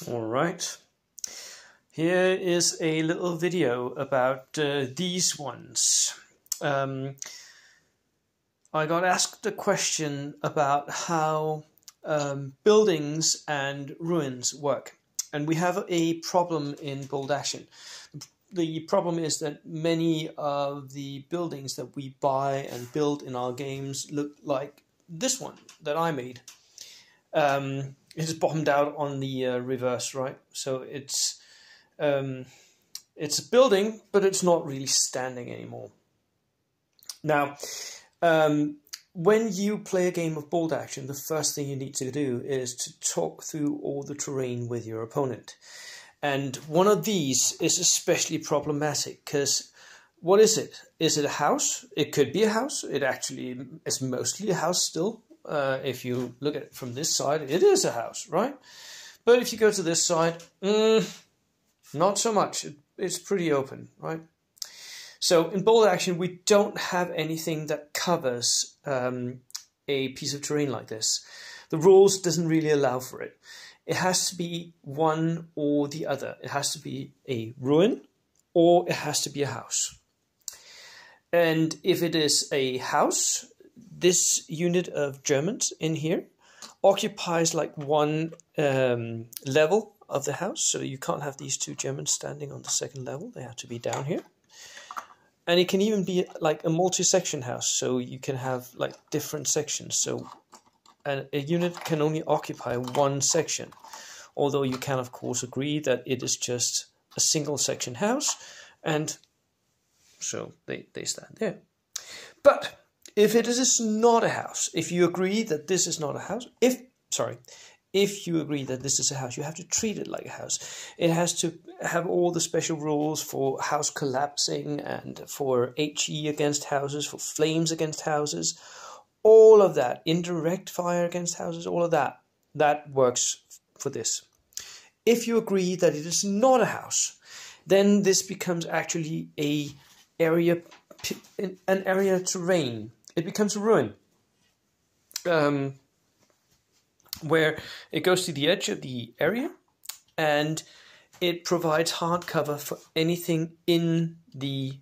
Alright, here is a little video about these ones. I got asked a question about how buildings and ruins work, and we have a problem in Bold Action. The problem is that many of the buildings that we buy and build in our games look like this one that I made. It is bottomed out on the reverse, right? So it's a building, but it's not really standing anymore. Now, when you play a game of Bold Action, the first thing you need to do is to talk through all the terrain with your opponent. And one of these is especially problematic because what is it? Is it a house? It could be a house. It actually is mostly a house still. If you look at it from this side, it is a house, right? But if you go to this side, not so much. It's pretty open, right? So in Bold Action, we don't have anything that covers a piece of terrain like this. The rules doesn't really allow for it. It has to be one or the other. It has to be a ruin or it has to be a house. And if it is a house, this unit of Germans in here occupies like one level of the house. So you can't have these two Germans standing on the second level. They have to be down here. And it can even be like a multi-section house. So you can have like different sections. So a unit can only occupy one section. Although you can of course agree that it is just a single section house. And so they stand there. But if it is not a house, if you agree that this is not a house, if you agree that this is a house, you have to treat it like a house. It has to have all the special rules for house collapsing and for HE against houses, for flames against houses, all of that, indirect fire against houses, all of that, that works for this. If you agree that it is not a house, then this becomes actually an area terrain. It becomes a ruin, where it goes to the edge of the area and it provides hard cover for anything in the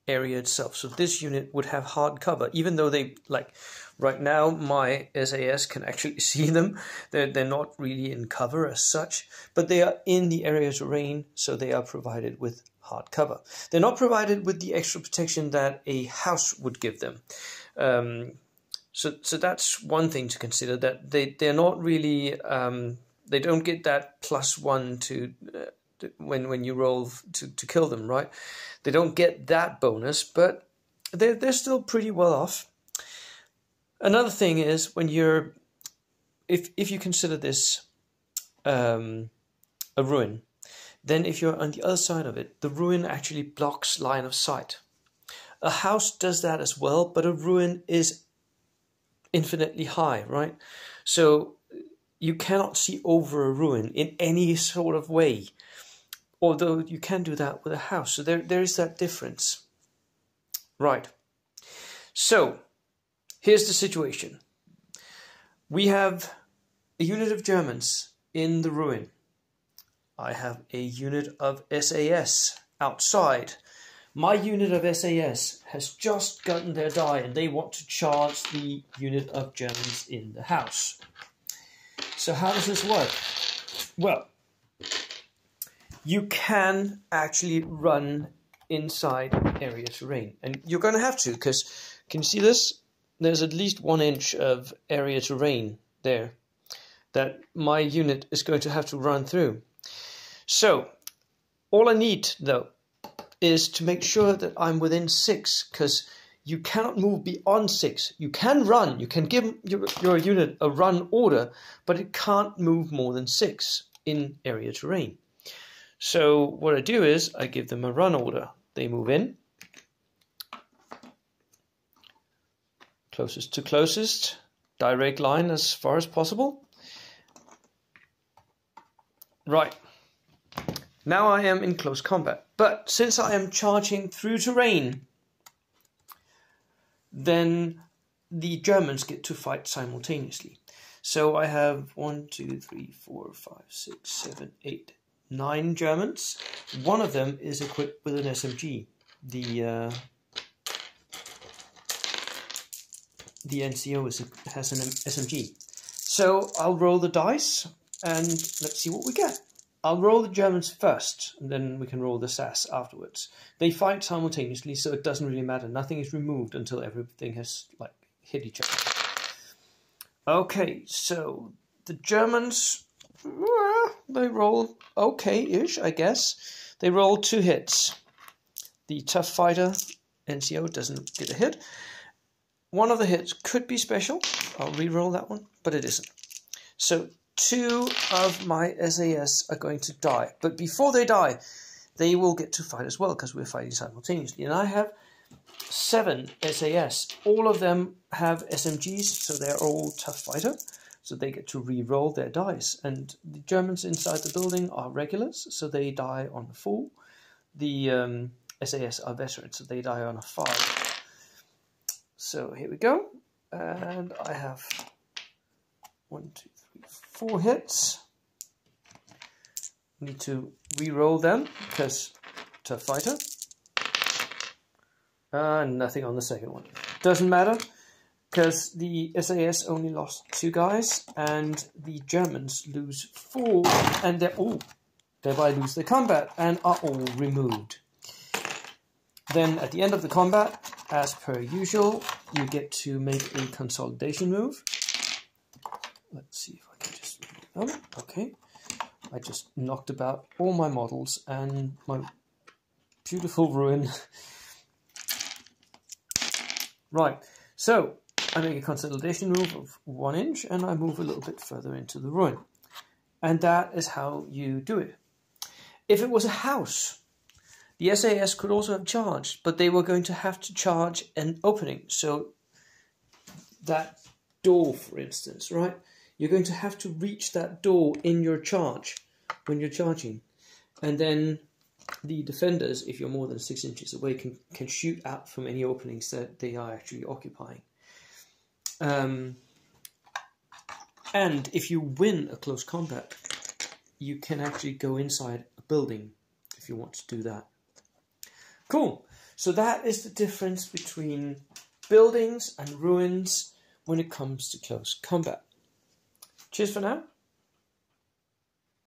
area itself. So this unit would have hard cover, even though they, like right now, my SAS can actually see them. They're not really in cover as such, but they are in the area terrain, so they are provided with hard cover. They're not provided with the extra protection that a house would give them. So that's one thing to consider, that they're not really, they don't get that +1 to when you roll to kill them, right? They don't get that bonus, but they're still pretty well off. Another thing is when you're, if you consider this a ruin, then if you're on the other side of it, the ruin actually blocks line of sight. A house does that as well, but a ruin is infinitely high, right? So you cannot see over a ruin in any sort of way, although you can do that with a house. So there is that difference. Right. So here's the situation. We have a unit of Germans in the ruin. I have a unit of SAS outside. My unit of SAS has just gotten their die and they want to charge the unit of Germans in the house. So how does this work? Well, you can actually run inside area terrain. And you're going to have to, because can you see this? There's at least 1 inch of area terrain there that my unit is going to have to run through. So all I need, though, is to make sure that I'm within 6, because you cannot move beyond 6. You can run, you can give your unit a run order, but it can't move more than 6 in area terrain. So what I do is I give them a run order. They move in. Closest to closest, direct line as far as possible. Right. Now I am in close combat. But since I am charging through terrain, then the Germans get to fight simultaneously. So I have 1, 2, 3, 4, 5, 6, 7, 8, 9 Germans. One of them is equipped with an SMG. The NCO has an SMG. So I'll roll the dice and let's see what we get. I'll roll the Germans first, and then we can roll the SAS afterwards. They fight simultaneously, so it doesn't really matter. Nothing is removed until everything has like hit each other. Okay, so the Germans, they roll okay-ish, I guess. They roll 2 hits. The Tough Fighter NCO doesn't get a hit. One of the hits could be special. I'll re-roll that one, but it isn't. So 2 of my SAS are going to die. But before they die, they will get to fight as well, because we're fighting simultaneously. And I have 7 SAS. All of them have SMGs, so they're all Tough Fighter. So they get to re-roll their dice. And the Germans inside the building are regulars, so they die on a 4. The SAS are veterans, so they die on a 5. So here we go. And I have 1, 2, 3, 4 hits. Need to re-roll them because Tough Fighter. Nothing on the second one. Doesn't matter because the SAS only lost 2 guys and the Germans lose 4 and thereby lose their combat and are all removed. Then at the end of the combat, as per usual, you get to make a consolidation move. Let's see if I can just... okay. I just knocked about all my models and my beautiful ruin. Right, so I make a consolidation move of 1 inch and I move a little bit further into the ruin. And that is how you do it. If it was a house, the SAS could also have charged, but they were going to have to charge an opening. So that door, for instance, right? You're going to have to reach that door in your charge when you're charging. And then the defenders, if you're more than 6 inches away, can shoot out from any openings that they are actually occupying. And if you win a close combat, you can actually go inside a building if you want to do that. Cool. So that is the difference between buildings and ruins when it comes to close combat. Cheers for now.